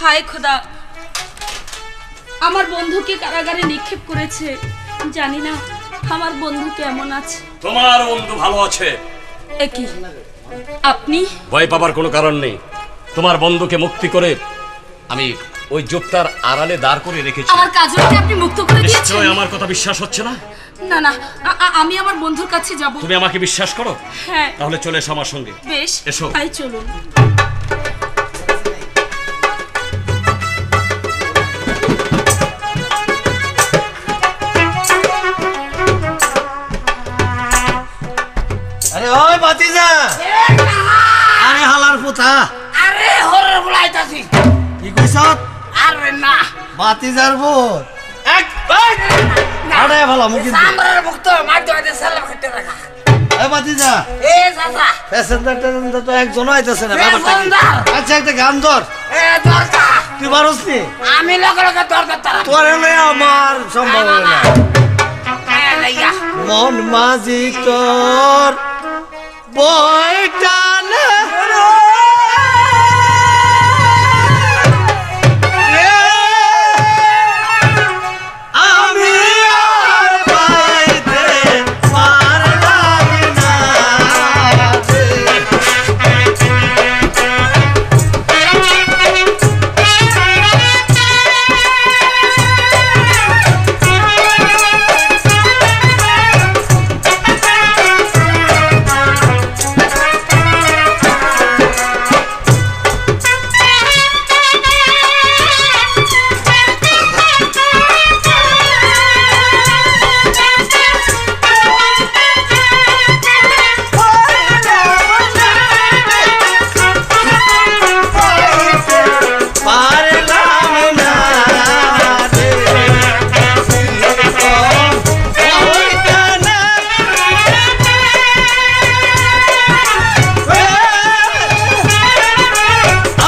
হায় খোদা, আমার বন্ধুকে কারাগারে নিক্ষেপ করেছে। জানি না আমার বন্ধু কেমন আছে। তোমার বন্ধু ভালো আছে। একই আপনি? ভয় পাবার কোনো কারণ নেই। তোমার বন্ধুকে মুক্তি করে আমি ওই জুপটার আড়ালে দাঁড় করে রেখেছি। আমার কাজলকে আপনি মুক্ত করে দিয়েছেন? নিশ্চয়ই আমার কথা বিশ্বাস হচ্ছে না? না না, আমি আমার বন্ধুর কাছে যাব। তুমি আমাকে বিশ্বাস করো? হ্যাঁ। তাহলে চলে এসো আমার সঙ্গে। বেশ, এসো। তাই চলুন। আরে ওই বাতিজা, আরে হালার পুতা, আরে হরে বলাইতাছি। কি কইছ? আরে না, বাতিজার পুত এক আরে ভালো মুখি সামরার মুক্ত মাইতো আইতে সালাম খেতে রাখা। এই বাতিজা, এ চাচা, প্যাসেঞ্জার তো একজন আইতাছে না, ব্যাপারটা কি? প্যাসেঞ্জার? আচ্ছা একটা গান ধর, এ দরজা, তুই পারস নি? আমি লগে লগে দরজা তারা। তোর এলে আমার সম্ভব হবে না। লাইয়া মন মাঝি তোর বইটা না আমি আর পাইতে পারলাম না পারলাম না রে বইটা না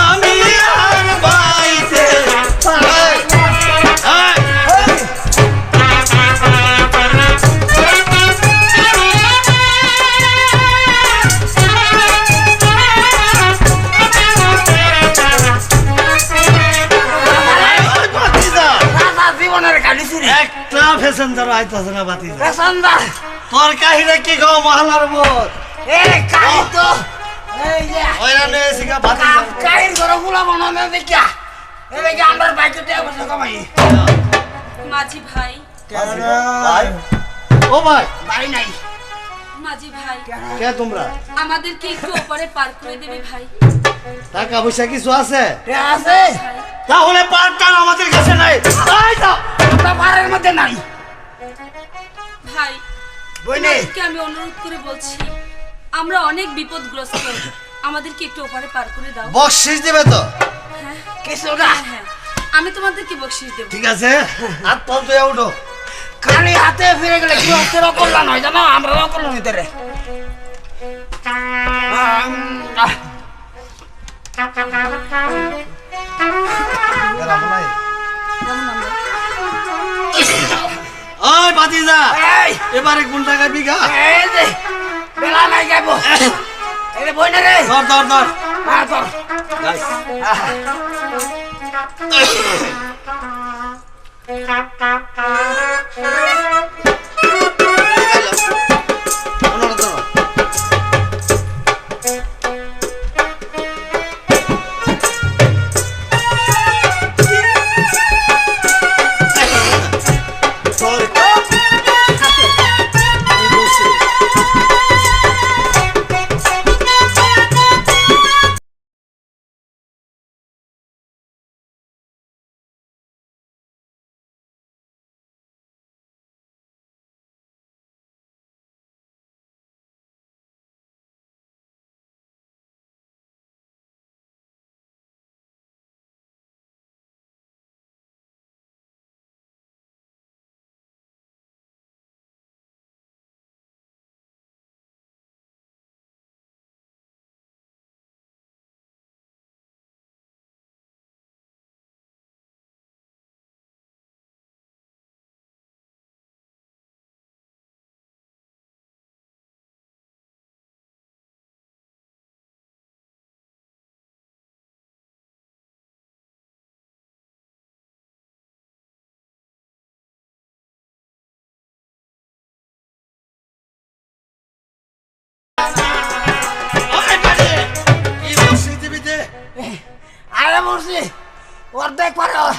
আমি আর বাইতে চাচা জীবনের কাটিছি রে। একটা প্যাসেঞ্জার আইতাছে না বাতি পেছনদার, তোর কাহিরে কি গো মহলার বোধ এ কাই তো এই যে হয়রানি হয়েছি গা বাতি কাইর ঘরে ফুলা বানানো দেখিয়া এ দেখি আমরা বাইকে দিয়ে বসে কমাই। মাঝি ভাই, ভাই ও ভাই বাড়ি নাই। মাঝি ভাই, কে তোমরা আমাদেরকে একটু ওপারে পার করে দেবে ভাই? টাকা পয়সা কিছু আছে কে আছে? তাহলে পার্টটার আমাদের কাছে নাই তাই তো আমরা বাড়ির মধ্যে নাই। ভাই, বইনে তোমাদেরকে আমি অনুরোধ করে বলছি, আমরা অনেক বিপদগ্রস্ত, আমাদেরকে একটু ওপারে পার করে দাও। বকশিস দিবে তো কিছু না, হ্যাঁ হ্যাঁ, আমি তোমাদেরকে বকশিশ দেব। ঠিক আছে হাত পাল তুই উঠো খালি হাতে ফিরে গেলে কি হচ্ছে কল্যাণ হয় জানো, আমরা কল্যাণ হইতে রে। ওই বাতিজা এই এবারে কোন টাকায় বিঘা এই যে বেলা নাই যাবো এই যে বইনে রে। ধর ধর ধর হ্যাঁ তোর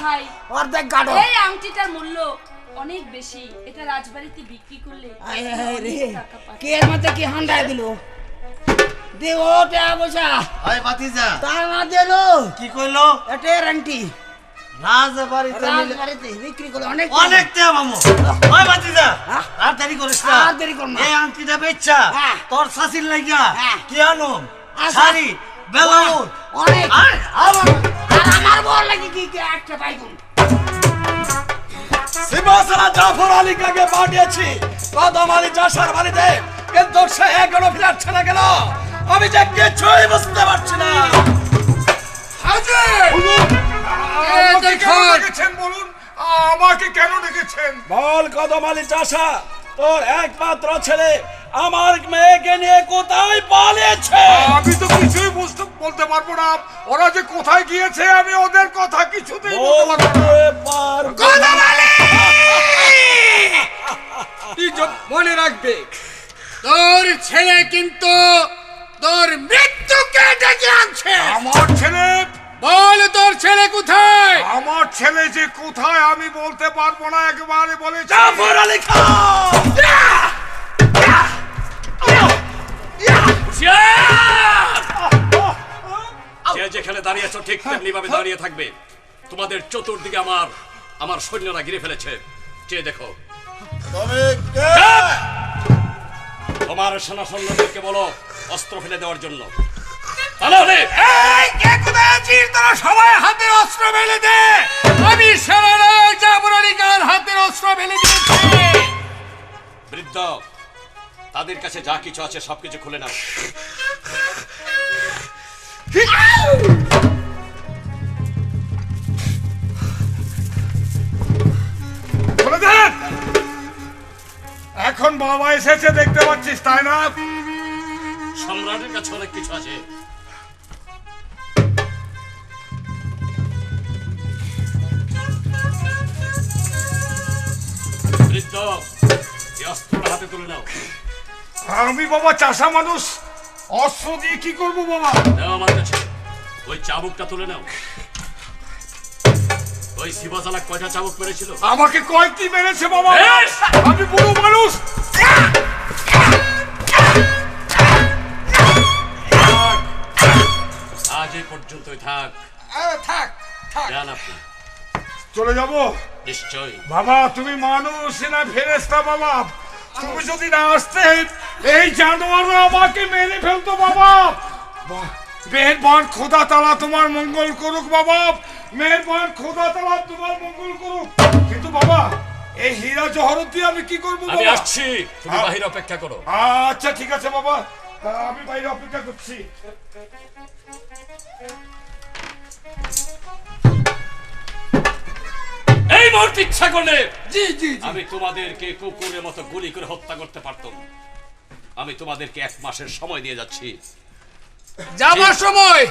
ভাই অর্ধেক গাড়ো এই আংটিটার মূল্য অনেক বেশি, এটা রাজবাড়িতে বিক্রি করলে আয় হায় রে অনেক টাকা পাবে। কে এর মধ্যে কি হান্ডায় দিল দে ও টাকা পয়সা ওই ভাতিজা তা না দিল কি কইলো এটা রংটি রাজবাড়িতে নিলে রাজবাড়িতে বিক্রি করে অনেক অনেক টাকা মামু ওই ভাতিজা হ্যাঁ? আর দেরি করিস না আর দেরি কর না। এই আংটিটা বেচছা হ্যাঁ। তোর শাশির লাগিয়া হ্যাঁ। কি আনো আচ্ছা। শাড়ি ব্লাউজ অনেক আর আমার আর আমার বল লাগি কি কি একটা পাইগুন সিংহাসনা জাফর আলী কাকে পাঠিয়েছি কদম আলী চাষার বাড়িতে, কিন্তু সে এখনো ফিরছে না কেন আমি যে কিছুই বুঝতে পারছি না। বলুন আমাকে কেন ডেকেছেন? বল কদম আলী চাষা, তোর একমাত্র ছেলে আমার মেয়েকে নিয়ে কোথায় পালিয়েছে? আমি তো কিছুই বলতে পারবো না। ওরা যে কোথায় গিয়েছে আমি ওদের কথা কিছুতেই বলতে পারবো না। বলতে পারবো না। মনে রাখবে তোর ছেলে কিন্তু তোর মৃত্যুকে ডেকে আনছে। আমার ছেলে বল তোর ছেলে কোথায়? আমার ছেলে যে কোথায় আমি বলতে পারবো না, একবারে বলেছি। জাফর আলী খান! যে যেখানে দাঁড়িয়েছো ঠিক তেমনি ভাবে দাঁড়িয়ে থাকবে। তোমাদের চতুর্দিকে আমার সৈন্যরা ঘিরে ফেলেছে, চেয়ে দেখো। তোমার সেনা সৈন্যদেরকে বলো অস্ত্র ফেলে দেওয়ার জন্য। তাহলে এই কে কোথায় আছিস? তোরা সবাই হাতে অস্ত্র ফেলে দে। আমি সারা জাফর আলী খান হাতের অস্ত্র ফেলে দিয়েছি। বৃদ্ধ, তাদের কাছে যা কিছু আছে সবকিছু খুলে নাও। বলে দেন। এখন বাবা এসেছে দেখতে পাচ্ছিস, তাই না? সম্রাটের কাছে অনেক কিছু আছে। বৃদ্ধ, এই অস্ত্রটা হাতে তুলে নাও। আমি বাবা চাষা মানুষ, অস্ত্র দিয়ে কি করবো বাবা? নাও আমার কাছে। ওই চাবুকটা তুলে নাও। ওই শিবাজালা কয়টা চাবুক মেরেছিল? আমাকে কয়েকটি মেরেছে বাবা। বেশ! আমি বুড়ো মানুষ। আজ এই পর্যন্তই থাক। থাক যান আপনি। চলে যাব নিশ্চয়ই। বাবা। তুমি মানুষ না ফেরেশতা বাবা? তুমি যদি না আসতে এই জানোয়াররা আমাকে মেরে ফেলতো বাবা। মেহেরবান খোদা তাআলা তোমার মঙ্গল করুক বাবা। মেহেরবান খোদা তাআলা তোমার মঙ্গল করুক। কিন্তু বাবা এই হীরা জহরত দিয়ে আমি কি করবো আমি বাবা? আসছি, তুমি বাহিরে অপেক্ষা করো। আচ্ছা ঠিক আছে বাবা, আমি বাইরে অপেক্ষা করছি। এই মুহূর্তে ইচ্ছা করলে জি জি আমি তোমাদেরকে কুকুরের মতো গুলি করে হত্যা করতে পারতাম। আমি তোমাদেরকে 1 মাসের সময় দিয়ে যাচ্ছি। যাবার সময়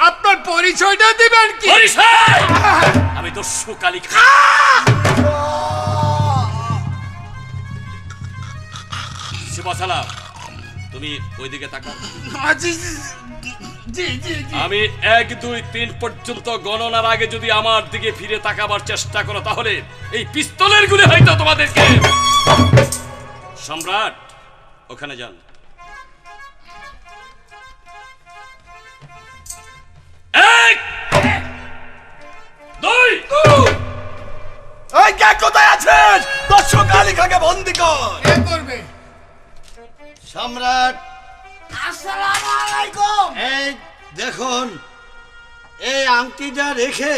আপনার পরিচয়টা দিবেন কি? পরিচয়! আমি দস্যু কালী খান। শিবাসালা, তুমি ওইদিকে তাকাও। জি জি জি আমি 1 2 3 পর্যন্ত গণনার আগে যদি আমার দিকে ফিরে তাকাবার চেষ্টা করো তাহলে এই পিস্তলের গুলি হয়তো তোমাদেরকে। সম্রাট, ওখানে যান। 1 2 এই কে কোথায় আছিস? দর্শক আলী খাকে বন্দি কর। কে করবে? সম্রাট আসসালামু আলাইকুম এই দেখুন, এই আংটিটা রেখে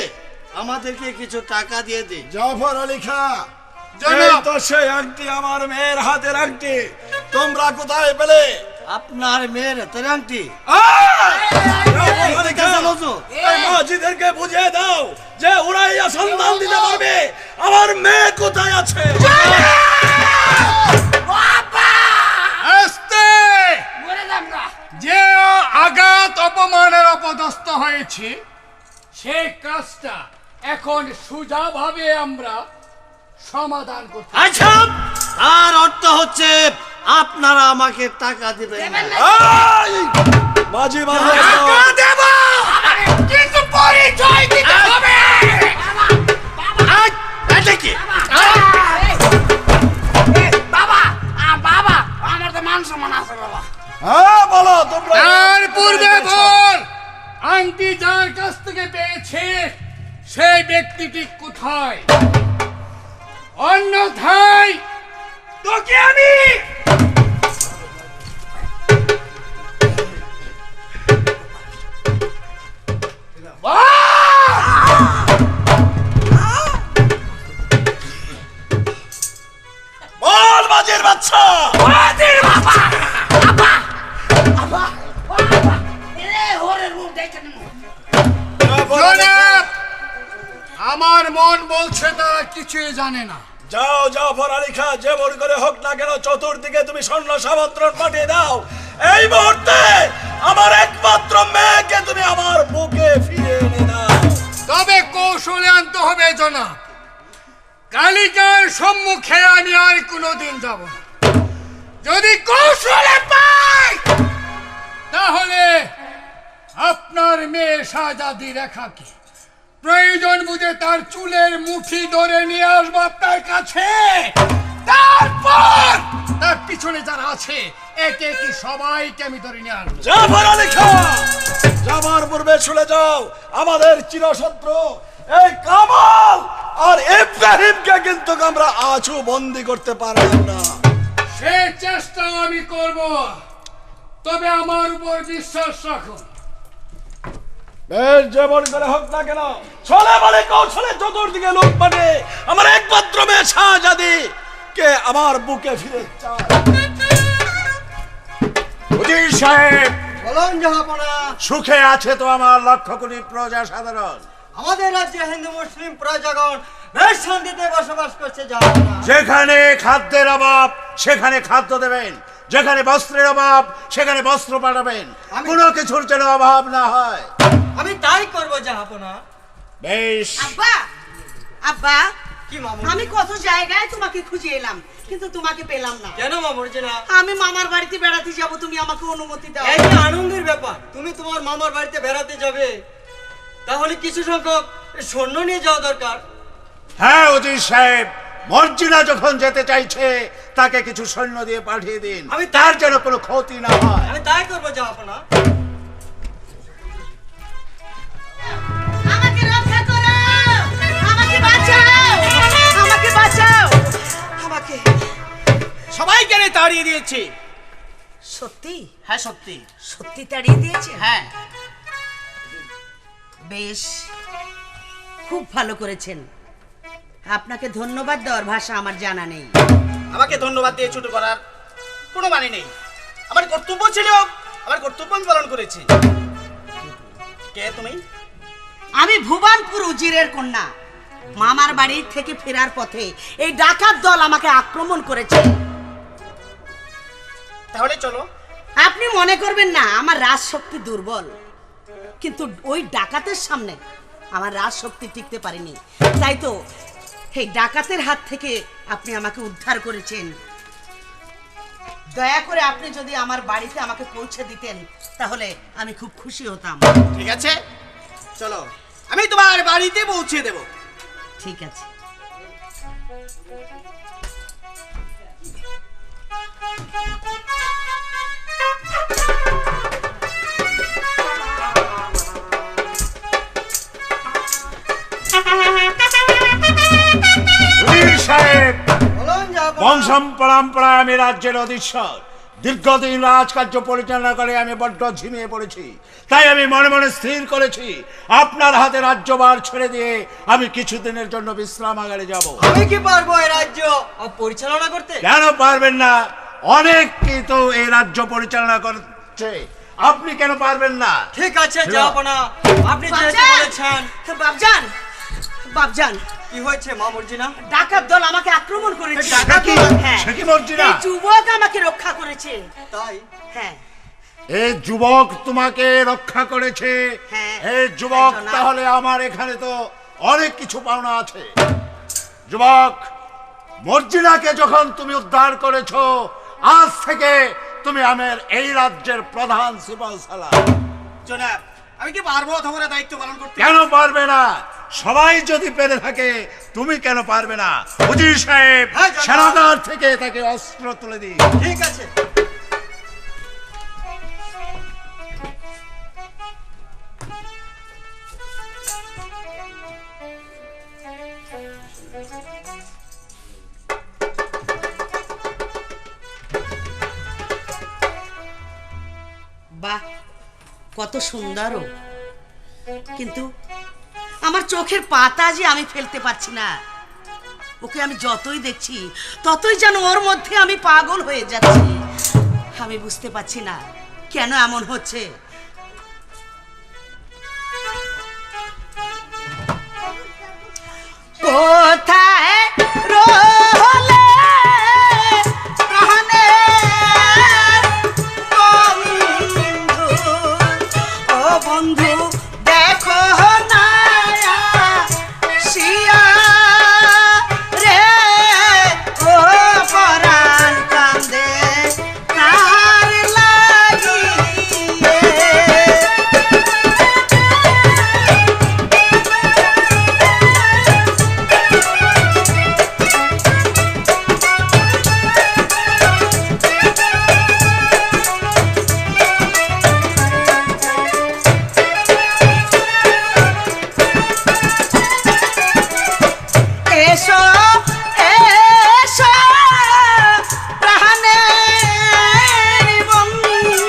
আমাদেরকে কিছু টাকা দিয়ে দে। জাফর আলী খান, জনাব। এই তো সেই আংটি, আমার মেয়ের হাতের আংটি। তোমরা কোথায় পেলে? আপনার মেয়ের হাতের আংটি জাফর আলী খান, জানো তো? এই মাঝিদেরকে বুঝিয়ে দাও যে ওরাই সন্ধান দিতে পারবে আমার মেয়ে কোথায় আছে। আস্তে! মরে যাম না যে আঘাত অপমানের অপদস্থ হয়েছে সেই কাজটা এখন সোজাভাবে আমরা সমাধান করতে। আচ্ছা, তার অর্থ হচ্ছে আপনারা আমাকে টাকা দিবেন না। এই, মাঝি বাবা, টাকা দেব, কিন্তু পরিচয় দিতে হবে। আংটি যার কাছ থেকে পেয়েছে সেই ব্যক্তিটি কোথায়? অন্যথায় তোকে আমি বল বাজের বাচ্চা। জনাব, আমার মন বলছে তারা কিছুই জানে না। যাও জাফর আলী খাঁ, যেমন করে হোক না কেন চতুর্দিকে তুমি সৈন্য সামন্ত্রণ পাঠিয়ে দাও। এই মুহূর্তে আমার একমাত্র মেয়েকে তুমি আমার বুকে ফিরিয়ে এনে দাও। তবে কৌশলে আনতে হবে জনাব। কালিকার সম্মুখে আমি আর কোনোদিন যাব না। যদি কৌশলে পাই তাহলে আপনার মেয়ে শাহজাদি রেখাকে প্রয়োজন বুঝে তার চুলের মুঠি ধরে নিয়ে আসবো আপনার কাছে। তারপর তার পিছনে যারা আছে একে একে সবাইকে আমি ধরে নিয়ে আসবো। জাফর আলী খাঁ, যাবার পূর্বে চলে যাও। আমাদের চিরশত্রু এই কামাল আর ইব্রাহিমকে কিন্তু আমরা আজও বন্দি করতে পারলাম না। সে চেষ্টা আমি করব, তবে আমার উপর বিশ্বাস রাখুন। বেশ, যেমন করে হোক না কেন চলে বলে কৌশলে চতুর্দিকে লোক পাঠে আমার একমাত্র মেয়ে শাহজাদি কে আমার বুকে ফিরে চায়। উজির সাহেব, বলুন জাহাপনা। সুখে আছে তো আমার লক্ষ কোটি প্রজা সাধারণ? আমাদের রাজ্যে হিন্দু মুসলিম প্রজাগণ বেশ শান্তিতে বসবাস করছে জাহাপনা। যেখানে খাদ্যের অভাব সেখানে খাদ্য দেবেন, যেখানে বস্ত্রের অভাব সেখানে বস্ত্র পাঠাবেন, কোনো কিছুর যেন অভাব না হয়। আমি তাই করব জাহাপনা। বেশ, আব্বা, আব্বা, কি মামু? আমি কত জায়গায় তোমাকে খুঁজে এলাম কিন্তু তোমাকে পেলাম না। কেন মামুর্জিনা? আমি মামার বাড়িতে বেড়াতে যাব, তুমি আমাকে অনুমতি দাও। এই যে আনন্দের ব্যাপার, তুমি তোমার মামার বাড়িতে বেড়াতে যাবে, তাহলে কিছু সংখ্যক সৈন্য নিয়ে যাওয়া দরকার। হ্যাঁ উজির সাহেব, মর্জিনা যখন যেতে চাইছে তাকে কিছু সৈন্য দিয়ে পাঠিয়ে দিন, আমি তার যেন কোনো ক্ষতি না হয়। আমি তাই করবো জাহাপনা। আমাকে রক্ষা করো, আমাকে বাঁচাও, আমাকে বাঁচাও, আমাকে। সবাই কেন তাড়িয়ে দিয়েছে? সত্যি? হ্যাঁ সত্যি। সত্যি তাড়িয়ে দিয়েছে? হ্যাঁ। বেশ, খুব ভালো করেছেন। আপনাকে ধন্যবাদ দেওয়ার ভাষা আমার জানা নেই। আমাকে ধন্যবাদ দিয়ে ছোট করার কোনো মানে নেই। আমার কর্তব্য ছিল, আমার কর্তব্য আমি পালন করেছি। কে তুমি? আমি ভুবনপুর উজিরের কন্যা। মামার বাড়ি থেকে ফেরার পথে এই ডাকাত দল আমাকে আক্রমণ করেছে। তাহলে চলো। আপনি মনে করবেন না আমার রাজশক্তি দুর্বল, কিন্তু ওই ডাকাতের সামনে আমার রাজশক্তি টিকতে পারেনি। তাই তো এই ডাকাতের হাত থেকে আপনি আমাকে উদ্ধার করেছেন। দয়া করে আপনি যদি আমার বাড়িতে আমাকে পৌঁছে দিতেন তাহলে আমি খুব খুশি হতাম। ঠিক আছে, চলো, আমি তোমার বাড়িতে পৌঁছে দেব। ঠিক আছে। উজির সাহেব, বলুন জাহাপনা। বংশম পরম্পরায় আমি রাজ্যের অধীশ্বর। দীর্ঘদিন রাজকার্য পরিচালনা করে আমি বড্ড ঝিমিয়ে পড়েছি। তাই আমি মনে মনে স্থির করেছি আপনার হাতে রাজ্যভার ছেড়ে দিয়ে আমি কিছুদিনের জন্য বিশ্রামাগারে যাব। আমি কি পারবো এই রাজ্য পরিচালনা করতে? কেন পারবেন না? অনেক তো এই রাজ্য পরিচালনা করছে, আপনি কেন পারবেন না? ঠিক আছে জাহাপনা, আপনি যেহেতু বাবজান! বলেছেন। বাবজান, বাবজান, কি হয়েছে মামুর্জিনা? ডাকাত দল আমাকে আক্রমণ করেছে। সে কি? হ্যাঁ। সে কি মর্জিনা? এই যুবক আমাকে রক্ষা করেছে। তাই? হ্যাঁ। এই যুবক তোমাকে রক্ষা করেছে? হ্যাঁ। এই যুবক জনাব। তাহলে আমার এখানে তো অনেক কিছু পাওনা আছে। যুবক, মর্জিনাকে যখন তুমি উদ্ধার করেছো, আজ থেকে তুমি আমার এই রাজ্যের প্রধান সিপাহি সালার। জনাব, আমি কি পারবো তোমার দায়িত্ব পালন করতে? কেন পারবে না? সবাই যদি পেরে থাকে তুমি কেন পারবে না? উজির সাহেব, হ্যাঁ, জনাব। সেনাগার থেকে তাকে অস্ত্র তুলে দিন। ঠিক আছে। কত সুন্দরও, কিন্তু আমার চোখের পাতা যে আমি ফেলতে পারছি না। ওকে আমি যতই দেখছি ততই যেন ওর মধ্যে আমি পাগল হয়ে যাচ্ছি। আমি বুঝতে পারছি না কেন এমন হচ্ছে। কোথায় রহলে প্রাণের বন্ধু, ও বন্ধু দেখো না শিয়া রে, ও পরাণ কান্দে তার লাগিয়ে। এসো এসো প্রাণের বন্ধু,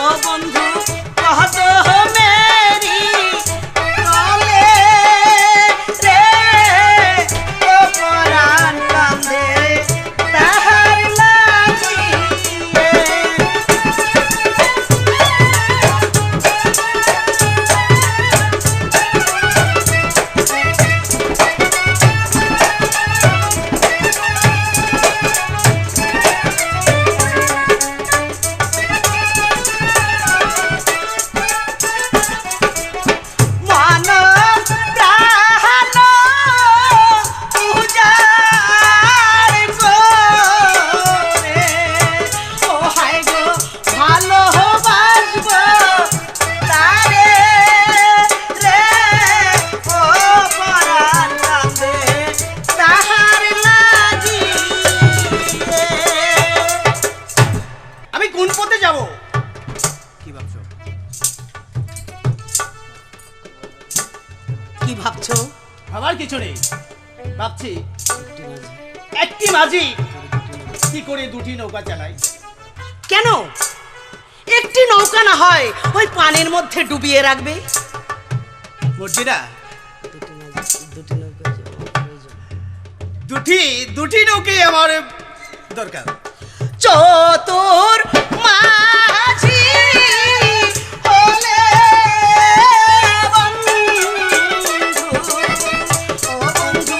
ও বন্ধু কত মেরি কলে রে, ও পরাণ কান্দে তাহার লাগিয়ে। মান প্রাণ পূজার করে, ও হায় গো ভালোবাসব তারে রে, ও পরাণ কান্দে তাহার লাগিয়ে। আমি কোন পথে যাব? কি ভাবছো? কি ভাবছো? ভাবার কিছু নেই, ভাবছি একটি মাঝি কি করে দুটি নৌকা চালায়। কেন একটি নৌকা না হয় ওই পানির মধ্যে ডুবিয়ে রাখবে? মর্জিনা, দুটি নৌকে আমার দরকার। চতুর মাঝি হলে বন্ধু, ও বন্ধু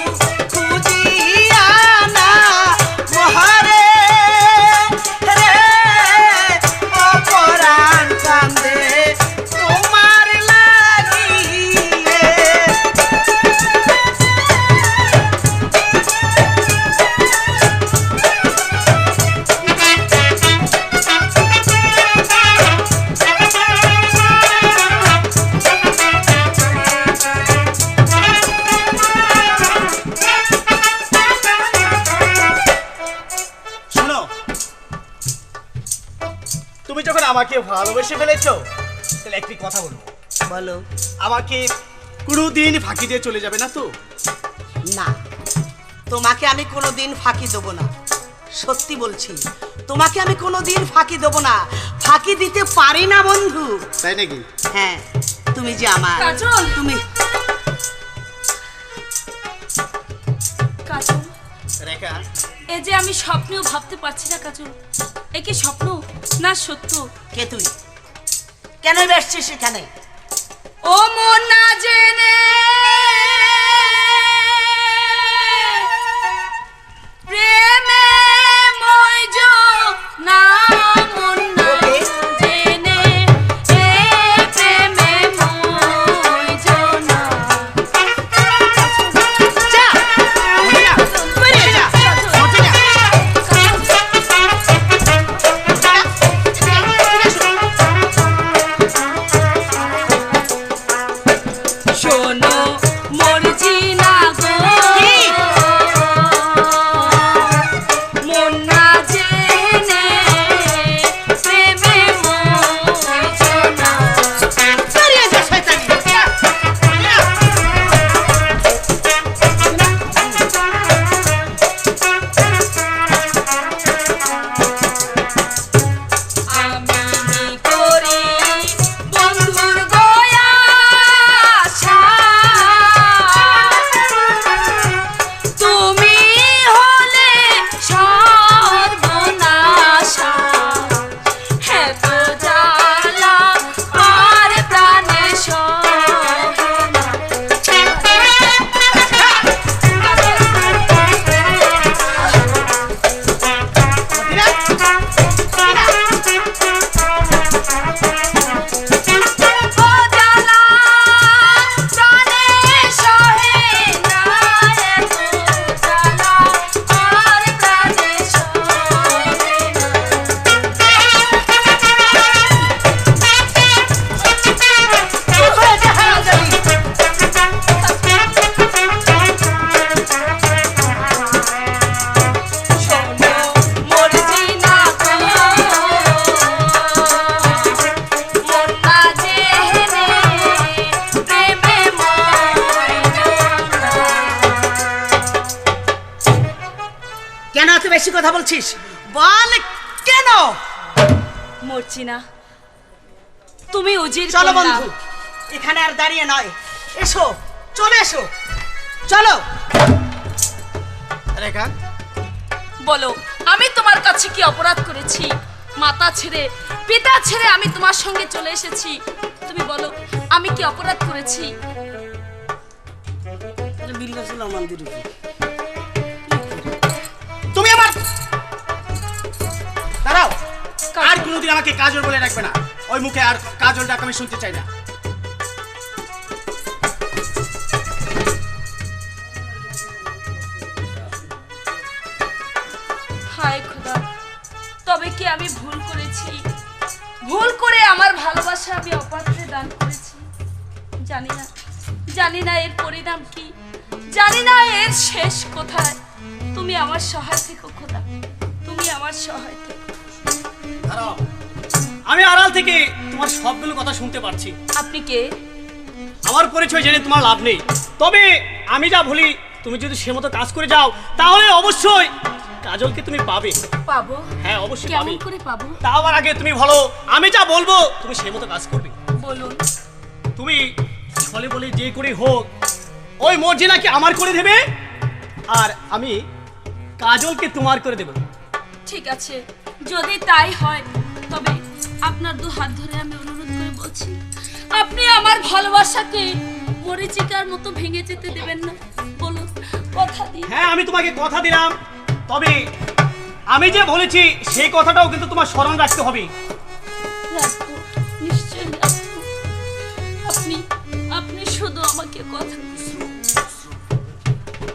খুঁজিয়া না মহারে রে, ও পরাণ কান্দে তোমার লাগিয়ে। শোনো, তুমি যখন আমাকে ভালোবেসে ফেলেছো, তাহলে একটি কথা বলবো। বলো। আমাকে কোনোদিন ফাঁকি দিয়ে চলে যাবে না তো? না, তোমাকে আমি কোনোদিন ফাঁকি দেবো না, সত্যি বলছি। তোমাকে আমি কোনোদিন ফাঁকি দেবো না, ফাঁকি দিতে পারি না বন্ধু। তাই নাকি? হ্যাঁ, তুমি যে আমার কাজল। তুমি কাজল, রেখা, এ যে আমি স্বপ্নেও ভাবতে পারছি না কাজল, এ কি স্বপ্ন না সত্য? কে তুই? কেন বেসছিস সেখানে? ও মন না জেনে প্রেমে মইজ না, মন না জেনে এ প্রেমে মইজ না। যা, বেরিয়ে যা। শোনো বেশি কথা বলছিস, বল কেন? মর্জিনা, তুমি উজির চলো কন্যা। বন্ধু, এখানে আর দাঁড়িয়ে নয়, এসো, চলে এসো, চলো। রেখা, বলো, আমি তোমার কাছে কি অপরাধ করেছি? মাতা ছেড়ে পিতা ছেড়ে আমি তোমার সঙ্গে চলে এসেছি, তুমি বলো আমি কি অপরাধ করেছি? তুমি আমার দাঁড়াও, আর কোনোদিন আমাকে কাজল বলে রাখবে না। ওই মুখে আর কাজল ডাক আমি শুনতে চাই না। হায় খোদা, তবে কি আমি ভুল করেছি? ভুল করে আমার ভালোবাসা আমি অপাত্রে দান করেছি। জানি না এর পরিণাম কি, জানি না এর শেষ কোথায়। তুমি আমার সহায় থেকো খোদা, তুমি আমার সহায় থেকো। দাঁড়াও, আমি আড়াল থেকে তোমার সবগুলো কথা শুনতে পাচ্ছি। আপনি কে? আমার পরিচয় জেনে তোমার লাভ নেই, তবে আমি যা বলি তুমি যদি সে মতো কাজ করে যাও তাহলে অবশ্যই কাজলকে তুমি পাবে। পাবো? হ্যাঁ, অবশ্যই পাবে। কেমন করে পাবো? তাও আবার আগে তুমি বলো, আমি যা বলবো তুমি সে মতো কাজ করবে। বলুন। তুমি ছলে বলে যে করে হোক ওই মর্জিনাকে আমার করে দেবে, আর আমি কাজলকে তোমার করে দেব। ঠিক আছে, যদি তাই হয় তবে আপনার দু হাত ধরে আমি অনুরোধ করে বলছি, আপনি আমার ভালোবাসাকে মরিচিকার মতো ভেঙে যেতে দেবেন না। বলুন, কথা দিন। হ্যাঁ, আমি তোমাকে কথা দিলাম, তবে আমি যে বলেছি সেই কথাটাও কিন্তু তোমার স্মরণ রাখতে হবে। রাখবো, নিশ্চয়ই রাখবো। আপনি শুধু আমাকে কথা দিন।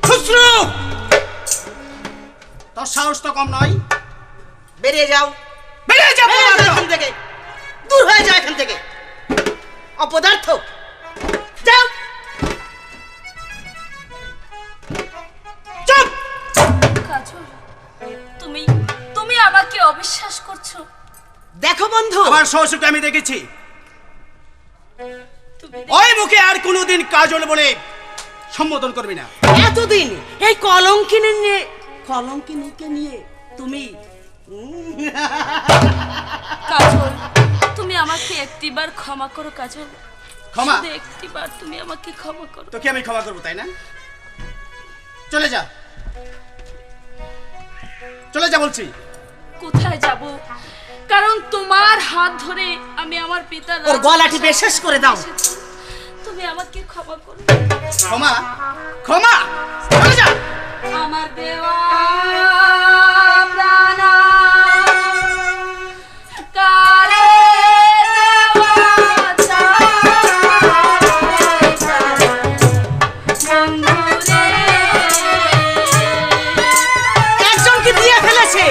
খুসরু, তোর সাহস তো কম নয়। বেরিয়ে যাও, বেরিয়ে যাও এখান থেকে, দূর হয়ে যাও এখান থেকে, অপদার্থ, যাও। চুপ! কাজল, তুমি আমাকে অবিশ্বাস করছো? দেখো বন্ধু, আমার শ্বশুরকে আমি দেখেছি, তুমি ওই মুখে আর কোনোদিন কাজল বলে সম্বোধন করবি না। এতদিন এই কলঙ্কিনীকে নিয়ে তুমি কাজল, তুমি আমাকে একটিবার ক্ষমা করো কাজল। ক্ষমা? শুধু একটিবার তুমি আমাকে ক্ষমা করো। তোকে আমি ক্ষমা করবো, তাই না? চলে যা, চলে যা বলছি। কোথায় যাব? কারণ তোমার হাত ধরে আমি আমার পিতার ওর গলাটি বেশেষ করে দাও। তুমি আমাকে ক্ষমা করো। ক্ষমা? ক্ষমা? চলে যা। আমার দেওয়া প্রাণ কারে দেওয়া বন্ধুরে, একজনকে দিয়ে ফেলেছে।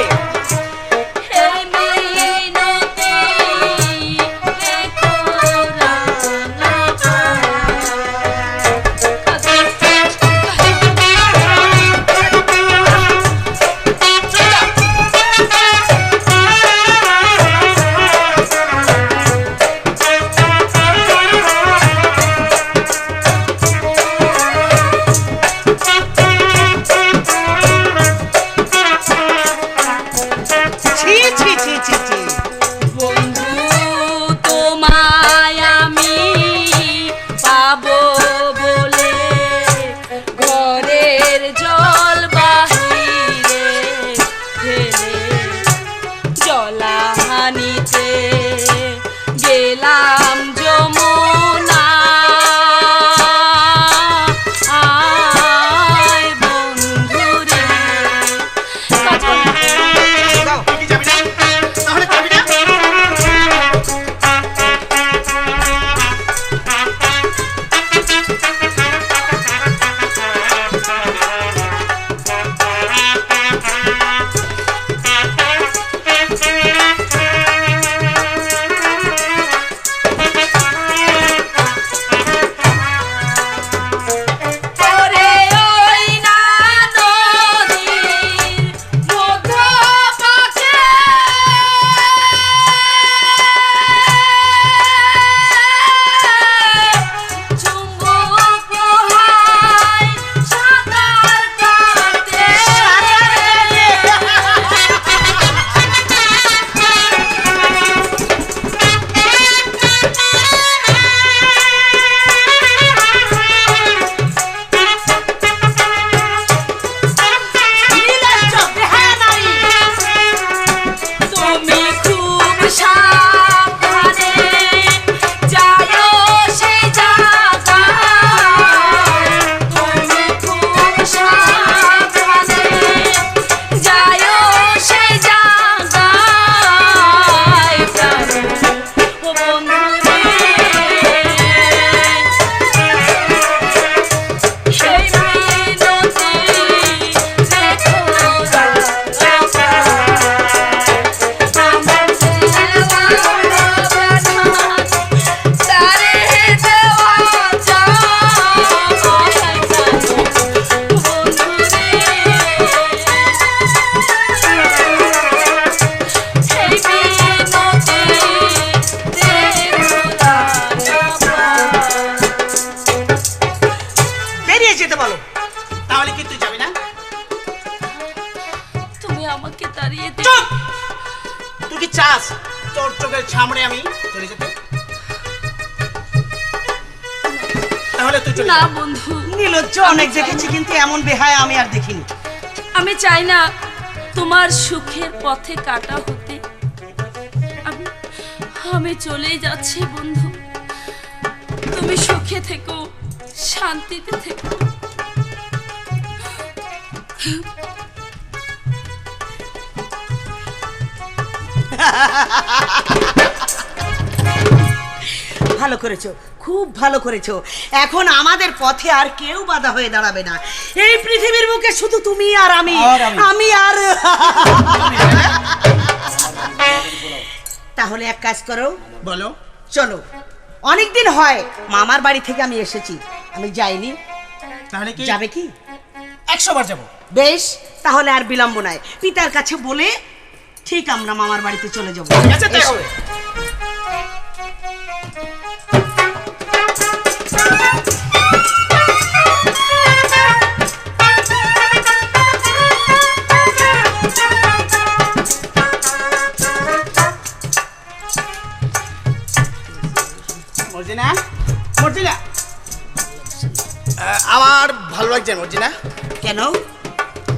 এই মিনতি দেখো রাঙা কাজল। বিলম্বনে আমি চলে যেতে? তাহলে তুই চলে না যা। বন্ধু, নির্লজ্জ অনেক দেখেছি, কিন্তু এমন বেহায়া আমি আর দেখিনি। আমি চাই না তোমার সুখের পথে কাটা হতে। আমি চলেই যাচ্ছি বন্ধু, তুমি সুখে থেকো, শান্তিতে থেকো। ভালো করেছো, খুব ভালো করেছো। এখন আমাদের পথে আর কেউ বাধা হয়ে দাঁড়াবে না। এই পৃথিবীর বুকে শুধু তুমি আর আমি, আমি আর তাহলে এক কাজ করো, বলো। চলো। অনেকদিন হয় মামার বাড়ি থেকে আমি এসেছি, আমি যাইনি। তাহলে কি যাবে কি? 100 বার যাবো। বেশ, তাহলে আর বিলম্ব নাই, পিতার কাছে বলে ঠিক আমরা মামার বাড়িতে চলে যাবো। ঠিক আছে, তাই এসো। হবে। মর্জিনা, মর্জিনা, আমার ভালো লাগছে মর্জিনা। কেন?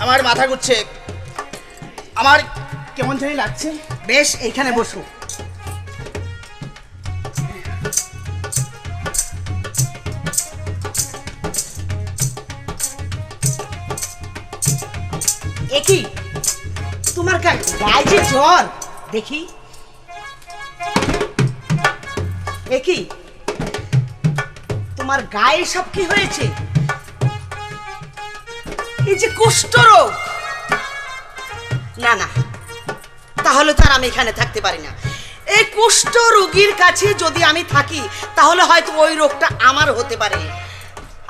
আমার মাথা ঘুরছে, আমার কেমন জানি লাগছে। বেশ, এইখানে বসো। একই তোমার গায়ে যে জ্বর দেখি, একই তোমার গায়ে সব কি হয়েছে? এই যে কুষ্ঠরোগ? না না, তাহলে তো আর আমি এখানে থাকতে পারি না। এই কুষ্ঠ রোগীর কাছে যদি আমি থাকি তাহলে হয়তো ওই রোগটা আমার হতে পারে।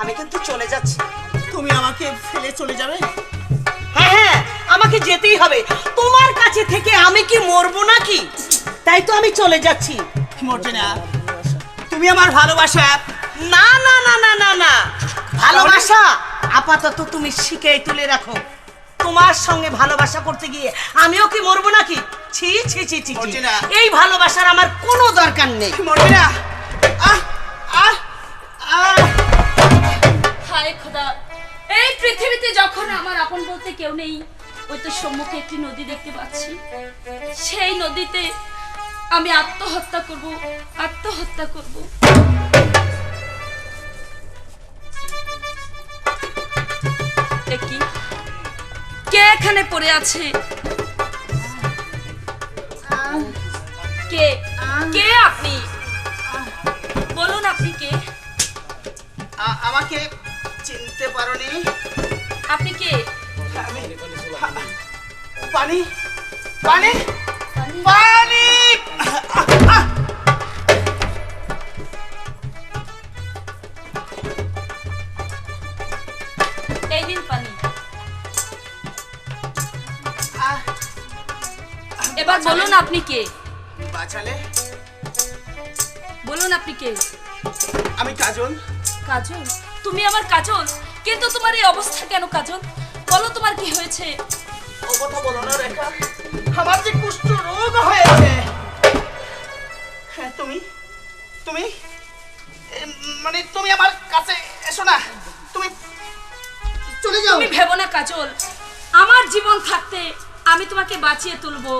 আমি কিন্তু চলে যাচ্ছি। তুমি আমাকে ফেলে চলে যাবে? হ্যাঁ হ্যাঁ, আমাকে যেতেই হবে। তোমার কাছে থেকে আমি কি মরবো নাকি? তাই তো আমি চলে যাচ্ছি। মর্জিনা, তুমি আমার ভালোবাসা। না না না না না না, ভালোবাসা আপাতত তুমি শিখেই তুলে রাখো। তোমার সঙ্গে ভালোবাসা করতে গিয়ে আমিও কি মরবো নাকি? ছি ছি ছি ছি ছি। মর্জিনা। এই ভালোবাসার আমার কোনো দরকার নেই। মর্জিনা, আহ আহ আহ হায় খোদা, এই পৃথিবীতে যখন আমার আপন বলতে কেউ নেই, ওই তো সম্মুখে একটি নদী দেখতে পাচ্ছি। সেই নদীতে আমি আত্মহত্যা করব, আত্মহত্যা করব। এ কি? কে এখানে পড়ে আছে? কে কে আপনি? বলুন আপনি কে? আমাকে চিনতে পারোনি? আপনি কে? আমি পানি পানি পানি। এই নিন পানি। এবার বলুন আপনি কে? বাঁচালে? বলুন আপনি কে? আমি কাজল। কাজল? তুমি আমার কাজল? কিন্তু তোমার এই অবস্থা কেন কাজল? বলো তোমার কি হয়েছে? ও কথা বলো না রেখা, আমার যে কুষ্ঠ রোগ হয়েছে। হ্যাঁ, তুমি তুমি মানে তুমি আমার কাছে এসো না, তুমি চলে যাও। তুমি ভেবো না কাজল, আমার জীবন থাকতে আমি তোমাকে বাঁচিয়ে তুলবো।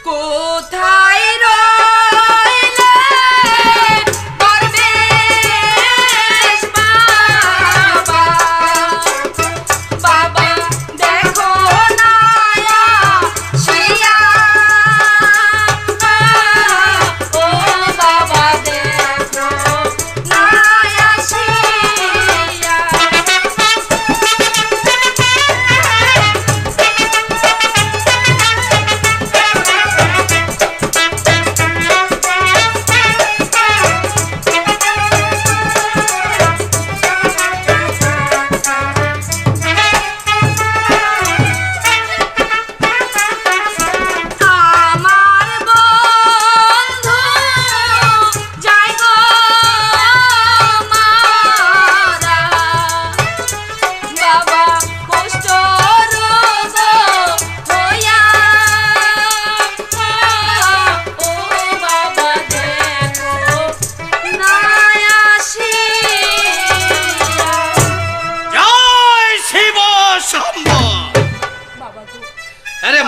কোথায় রইলে দরবেশ বাবা, বাবা দেখো না আসিয়া, ও বাবা দেখো না আসিয়া।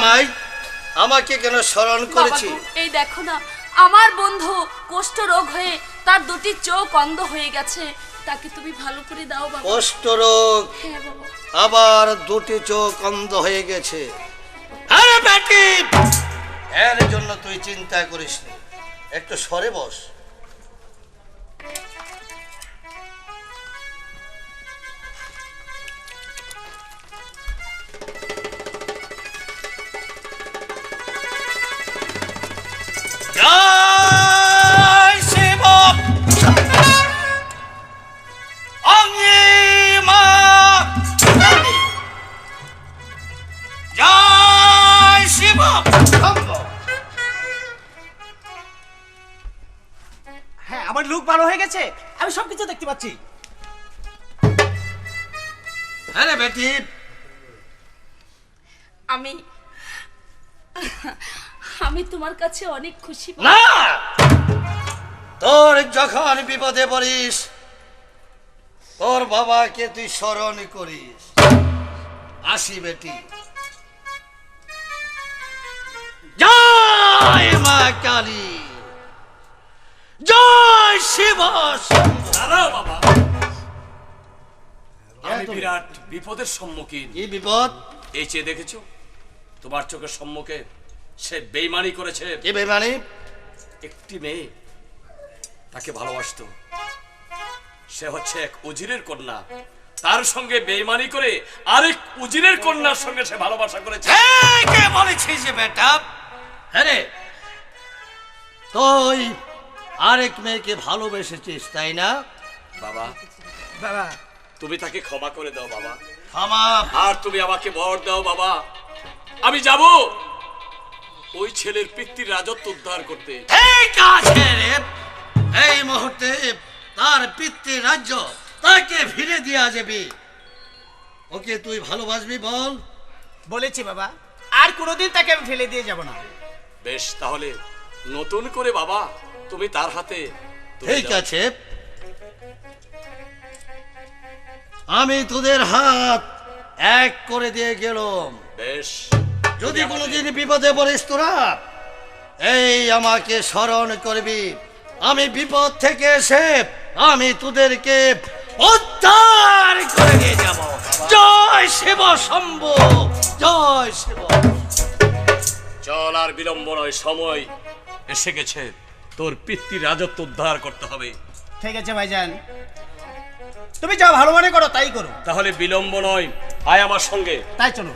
মাই আমাকে কেন স্মরণ বাবা করেছি? গো, এই দেখো না, আমার বন্ধু কুষ্ঠ রোগ হয়ে তার দুটি চোখ অন্ধ হয়ে গেছে, তাকে তুমি ভালো করে দাও বাবা। কুষ্ঠরোগ, হ্যাঁ বাবা। আবার দুটি চোখ অন্ধ হয়ে গেছে। আরে বেটি, এর জন্য তুই চিন্তা করিস না, একটু সরে বস। জয় শিব অঙ্গি মা কালী। জয় শিব শম্ভ। হ্যাঁ, আমার লুক ভালো হয়ে গেছে, আমি সবকিছু দেখতে পাচ্ছি। আরে বেটি, আমি আমি তোমার কাছে অনেক খুশি। না, তোর যখন বিপদে পড়িস তোর বাবাকে তুই স্মরণ করিস। আসি বেটি। জয় মা কালী, জয় শিব শম্ভ। দাঁড়াও বাবা, আমি বিরাট বিপদের সম্মুখীন। কি বিপদ? এই চেয়ে দেখেছো, তোমার চোখের সম্মুখে সে বেইমানি করেছে। কি বেমানি? একটি মেয়ে তাকে ভালোবাসতো, সে হচ্ছে এক উজিরের কন্যা, তার সঙ্গে বেইমানি করে আরেক উজিরের কন্যার সঙ্গে সে ভালোবাসা করেছে। এই কে বলেছিস যে বেটা? হ্যাঁ রে, তুই আরেক মেয়েকে ভালোবেসেছিস তাই না? বাবা, বাবা, তুমি তাকে ক্ষমা করে দাও বাবা, ক্ষমা? আর তুমি আমাকে বর দাও বাবা। আমি যাব ওই ছেলের পিতৃ রাজত্ব উদ্ধার করতে। ঠিক আছে রে, এই মুহূর্তে তার পিতৃ রাজ্য তাকে ফিরে দিয়া যাবে। ওকে তুই ভালোবাসবি বল? বলেছি বাবা, আর কোনোদিন তাকে আমি ফেলে দিয়ে যাব না। বেশ, তাহলে নতুন করে বাবা তুমি তার হাতে তুলে ঠিক দাও। আছে, আমি তোদের হাত এক করে দিয়ে গেলাম। বেশ, যদি তুমি কোনোদিন আমাদের- বিপদে পড়িস তোরা, এই আমাকে স্মরণ করবি। আমি বিপদ থেকে এসে আমি তোদেরকে উদ্ধার করে নিয়ে যাব। জয় শিব শম্ভ, জয় শিব। চল, আর বিলম্ব নয়, সময় এসে গেছে, তোর পিতৃ রাজত্ব উদ্ধার করতে হবে। ঠিক আছে ভাইজান, তুমি যা ভালো মনে করো তাই করো। তাহলে বিলম্ব নয়, আয় আমার সঙ্গে। তাই চলো।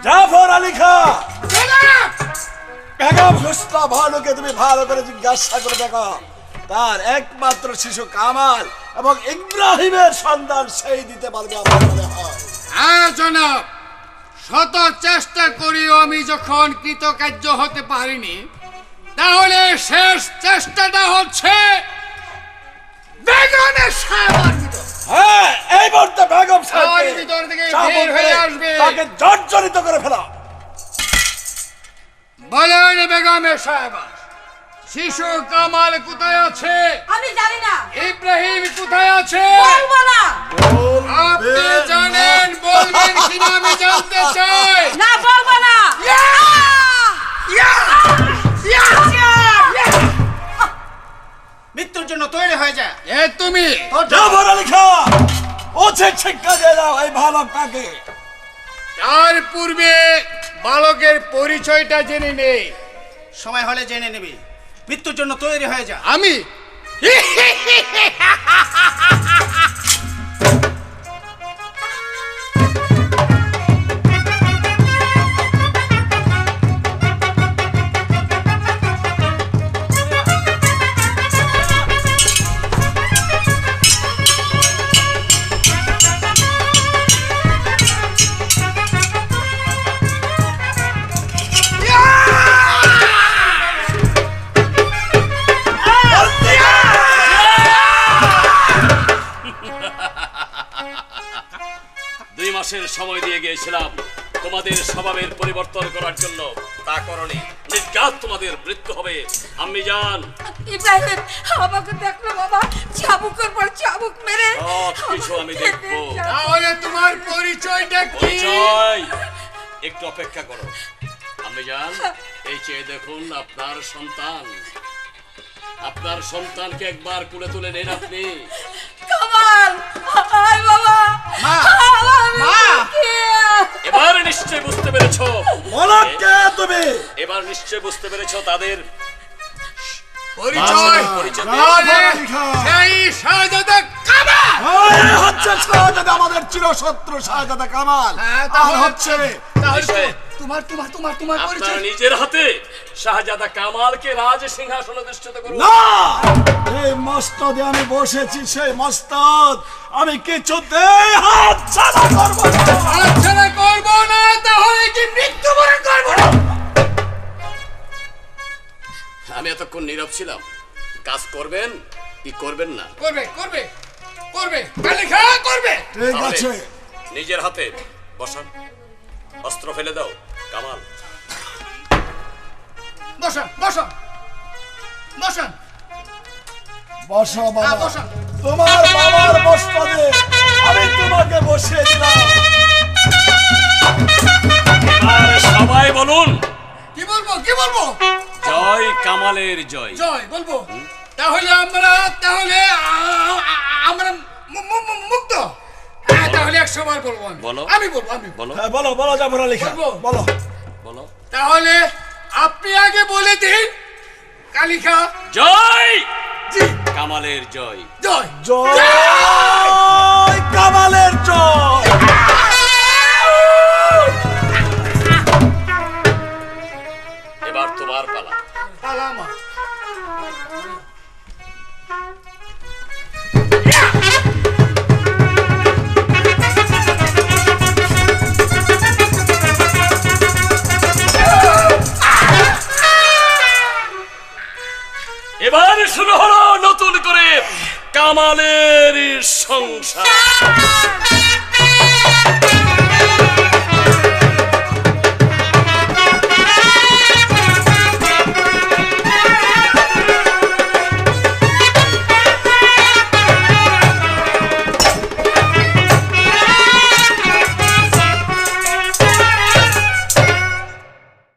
জাফর আলী খা, বেগম হুসনা ভানুকে তুমি ভালো করে জিজ্ঞাসা করে দেখো, তার একমাত্র শিশু কামাল এবং ইব্রাহিমের সন্তান সেই দিতে পারবে আমার মনে হয়। হ্যাঁ জনাব, শত চেষ্টা করিও আমি যখন কৃতকার্য হতে পারিনি, তাহলে শেষ চেষ্টাটা হচ্ছে বেগমের সাহেবের ভিতর। হ্যাঁ, এই মুহূর্তে বেগম আমার সাহেবকে ভিতর থেকে চাবুক বের হয়ে দিয়ে আসবে। তাকে জর্জরিত করে ফেলা। বলেন বেগমের সাহেব, শিশু কামাল কোথায় আছে? আমি জানি না, ইব্রাহিম কোথায় আছে? বলবো না। আপনি জানেন, বলবেন কিনা আমি জানতে চাই। না, বলবো না। মৃত্যুর জন্য তৈরি হয়ে যা। এ তুমি জাফর আলী খা, উচিত শিক্ষা দিয়ে দাও এই বালকটাকে। তার পূর্বে বালকের পরিচয়টা জেনে নেই। সময় হলে জেনে নেবে। মৃত্যুর জন্য তৈরি হয়ে যা। আমি মাসের সময় দিয়ে গিয়েছিলাম, তোমাদের স্বভাবের পরিবর্তন করার জন্য তা করনি, নির্ঘাত তোমাদের মৃত্যু হবে। আম্মি জান, ইব্রাহিম আমাকে দেখলো বাবা, চাবুকের পর চাবুক মেরে সব কিছু আমি দেখবো। তাহলে তোমার পরিচয়টা কি? পরিচয় একটু অপেক্ষা করো। আম্মি জান, এই চেয়ে দেখুন আপনার সন্তান। আপনার সন্তানকে একবার কুলে তুলে নেন আপনি। কামাল, আয় বাবা, মা, আমার মা। কে? এবার নিশ্চয় বুঝতে পেরেছো, বলো কে তুমি? এবার নিশ্চয় বুঝতে পেরেছো তাদের পরিচয় পরিচয়। তাহলে সেই শাহজাদা কামাল। এই হচ্ছে শাহজাদা, আমাদের চিরশত্রু শাহজাদা কামাল। হ্যাঁ, আর তাহলে- হচ্ছে তাহলে তো বিষয়। তোমার তোমার তোমার তোমার আপনারা পরিচয় নিজের হাতে শাহজাদা কামালকে রাজ সিংহাসন অধিষ্ঠিত করুন। না, এই মস্তদে আমি বসেছি, সেই মস্তদ আমি কিছুতেই হাত ছাড়া করবো না। আলোচনা করবো না, তাহলে কি মৃত্যুবরণ করবো না? আমি এতক্ষণ নীরব ছিলাম, কাজ করবেন কি করবেন না? করবে করবে করবে, কালিখা করবে। ঠিক তাহলে আছে, নিজের হাতে বসান, অস্ত্র ফেলে দাও কামাল। বসান বসান বসান। বসো হ্যাঁ, বাবা। বসান। তোমার বাবার মস্তদে আমি তোমাকে বসিয়ে দিলাম। আর সবাই বলুন, কি বলবো কি বলবো? জয় কামালের জয়। জয় বলবো। তাহলে আমরা আমরা মুক্ত। হ্যাঁ, তাহলে 100 বার বলবো আমি। বলো। আমি বলবো আমি বলো হ্যাঁ, বলো বলো জাফর আলী খান, বলবো। বলো। বলো। তাহলে আপনি আগে বলে দিন। কালিখা জয় জি, কামালের জয়। জয়। জয় কামালের জয়। এবার তোমার পালা। সালামা। এবার শুরু হলো নতুন করে কামালের সংসার।